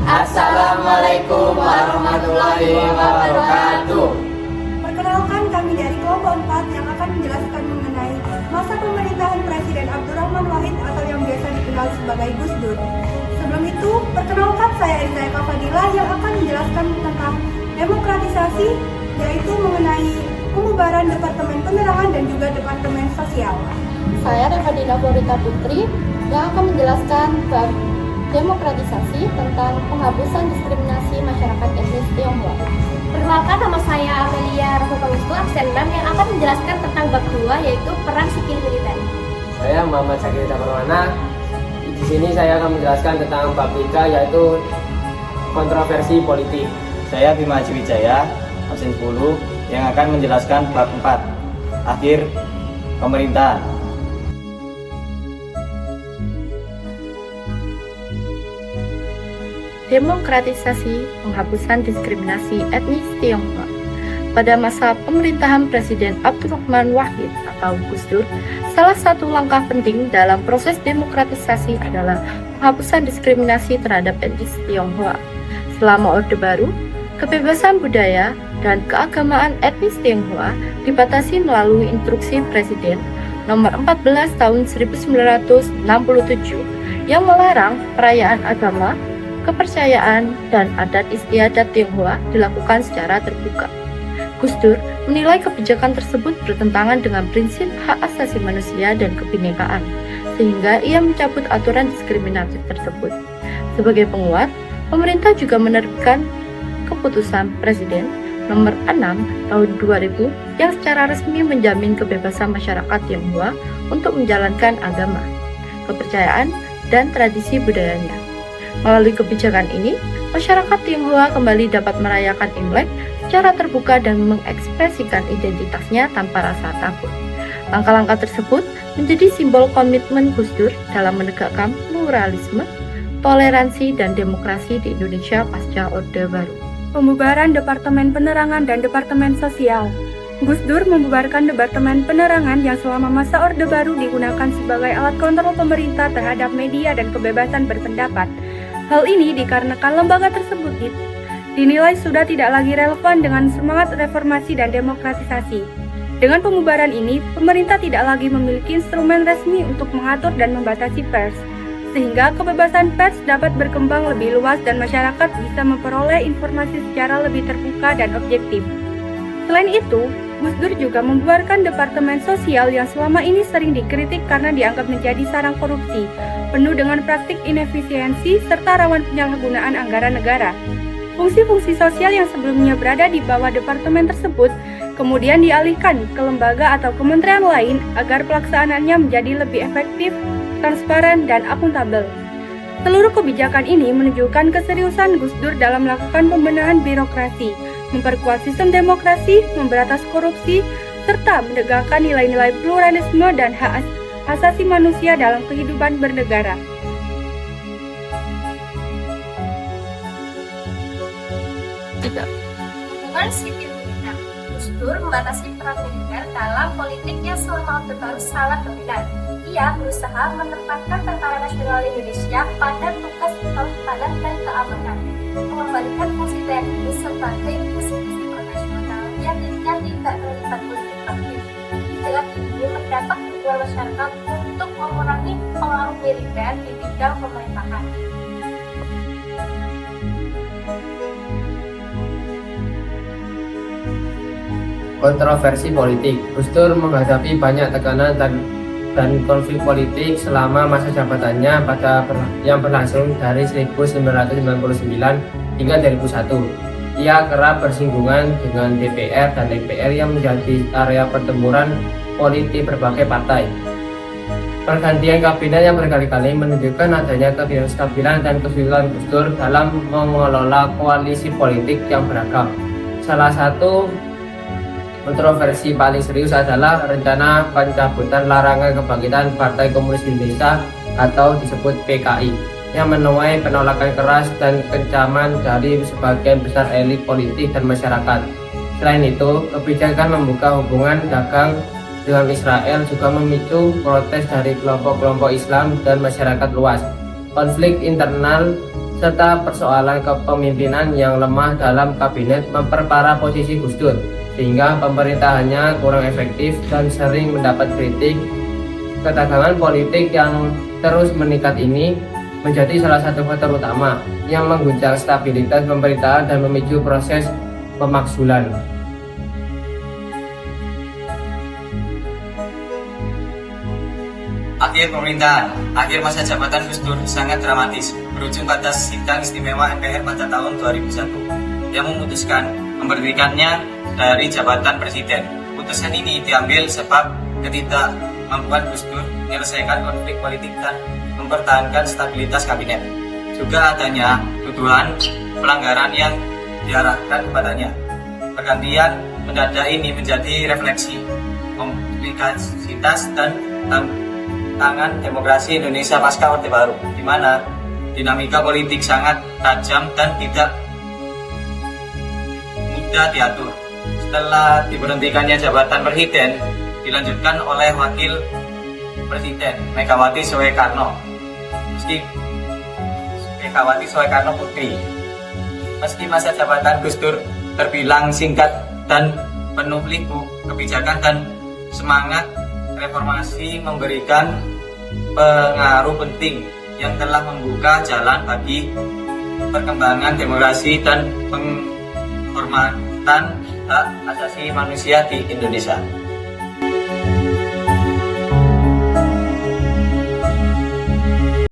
Assalamualaikum warahmatullahi wabarakatuh. Perkenalkan, kami dari kelompok 4 yang akan menjelaskan mengenai masa pemerintahan Presiden Abdurrahman Wahid atau yang biasa dikenal sebagai Gus Dur. Sebelum itu, perkenalkan saya Eliza Eka Fadila yang akan menjelaskan tentang demokratisasi, yaitu mengenai pembubaran Departemen Penerangan dan juga Departemen Sosial. Saya Revadina Florita Putri yang akan menjelaskan bab demokratisasi tentang penghapusan diskriminasi masyarakat etnis Tionghoa. Perkenalkan, nama saya Amelia Rafapalustu, absen 6 yang akan menjelaskan tentang bab 2 yaitu peran sipil militer. Saya Muhammad Syakir Taparwana. Di sini saya akan menjelaskan tentang bab 3 yaitu kontroversi politik. Saya Bima Wijaya, absen 10 yang akan menjelaskan bab 4 akhir pemerintahan. Demokratisasi penghapusan diskriminasi etnis Tionghoa. Pada masa pemerintahan Presiden Abdurrahman Wahid atau Gus Dur, salah satu langkah penting dalam proses demokratisasi adalah penghapusan diskriminasi terhadap etnis Tionghoa. Selama Orde Baru, kebebasan budaya dan keagamaan etnis Tionghoa dibatasi melalui instruksi Presiden nomor 14 tahun 1967 yang melarang perayaan agama, kepercayaan, dan adat istiadat Tionghoa dilakukan secara terbuka. Gus Dur menilai kebijakan tersebut bertentangan dengan prinsip hak asasi manusia dan kebinekaan, sehingga ia mencabut aturan diskriminatif tersebut. Sebagai penguat, pemerintah juga menerbitkan keputusan Presiden nomor 6 tahun 2000 yang secara resmi menjamin kebebasan masyarakat Tionghoa untuk menjalankan agama, kepercayaan, dan tradisi budayanya. Melalui kebijakan ini, masyarakat Tionghoa kembali dapat merayakan Imlek secara terbuka dan mengekspresikan identitasnya tanpa rasa takut. Langkah-langkah tersebut menjadi simbol komitmen Gus Dur dalam menegakkan pluralisme, toleransi, dan demokrasi di Indonesia pasca Orde Baru. Pembubaran Departemen Penerangan dan Departemen Sosial. Gus Dur membubarkan Departemen Penerangan yang selama masa Orde Baru digunakan sebagai alat kontrol pemerintah terhadap media dan kebebasan berpendapat. Hal ini dikarenakan lembaga tersebut dinilai sudah tidak lagi relevan dengan semangat reformasi dan demokratisasi. Dengan pembubaran ini, pemerintah tidak lagi memiliki instrumen resmi untuk mengatur dan membatasi pers, sehingga kebebasan pers dapat berkembang lebih luas dan masyarakat bisa memperoleh informasi secara lebih terbuka dan objektif. Selain itu, Gus Dur juga membubarkan Departemen Sosial yang selama ini sering dikritik karena dianggap menjadi sarang korupsi, penuh dengan praktik inefisiensi serta rawan penyalahgunaan anggaran negara. Fungsi-fungsi sosial yang sebelumnya berada di bawah departemen tersebut kemudian dialihkan ke lembaga atau kementerian lain agar pelaksanaannya menjadi lebih efektif, transparan, dan akuntabel. Seluruh kebijakan ini menunjukkan keseriusan Gus Dur dalam melakukan pembenahan birokrasi, memperkuat sistem demokrasi, memberantas korupsi, serta menegakkan nilai-nilai pluralisme dan hak asasi manusia dalam kehidupan bernegara. Hubungan sipil militer. Gus Dur membatasi peran militer dalam politiknya selama Orde Baru sangat dominan. Ia berusaha menempatkan Tentara Nasional Indonesia pada tugas kewaspadaan dan keamanan, mengembalikan fungsi TNI sebagai institusi internasional yang dirinya tidak terlibat politik aktif. Dengan ini mendapat dukungan masyarakat untuk mengurangi pengaruh militer di bidang pemerintahan. Kontroversi politik. Gus Dur menghadapi banyak tekanan dan konflik politik selama masa jabatannya yang berlangsung dari 1999 hingga 2001. Ia kerap bersinggungan dengan DPR dan MPR yang menjadi area pertempuran politik berbagai partai. Pergantian kabinet yang berkali-kali menunjukkan adanya ketidakstabilan dan kesulitan Gus Dur dalam mengelola koalisi politik yang beragam. Salah satu kontroversi paling serius adalah rencana pencabutan larangan kebangkitan Partai Komunis Indonesia atau disebut PKI yang menuai penolakan keras dan kecaman dari sebagian besar elit politik dan masyarakat. Selain itu, kebijakan membuka hubungan dagang dengan Israel juga memicu protes dari kelompok-kelompok Islam dan masyarakat luas. Konflik internal serta persoalan kepemimpinan yang lemah dalam kabinet memperparah posisi Gus Dur, sehingga pemerintahannya kurang efektif dan sering mendapat kritik. Ketegangan politik yang terus meningkat ini menjadi salah satu faktor utama yang mengguncang stabilitas pemerintahan dan memicu proses pemakzulan. Akhir pemerintahan, akhir masa jabatan Gus Dur sangat dramatis, berujung pada sidang istimewa MPR pada tahun 2001 yang memutuskan memberhentikannya dari jabatan presiden. Putusan ini diambil sebab ketidakmampuan Gus Dur menyelesaikan konflik politik dan mempertahankan stabilitas kabinet. Juga adanya tuduhan pelanggaran yang diarahkan kepadanya. Pergantian mendadak ini menjadi refleksi kompleksitas dan tantangan demokrasi Indonesia pasca Orde Baru, di mana dinamika politik sangat tajam dan tidak mudah diatur. Setelah diberhentikannya jabatan presiden, dilanjutkan oleh wakil presiden Megawati Soekarno Putri. Meski masa jabatan Gus Dur terbilang singkat dan penuh liku, kebijakan dan semangat reformasi memberikan pengaruh penting yang telah membuka jalan bagi perkembangan demokrasi dan penghormatan hak asasi manusia di Indonesia.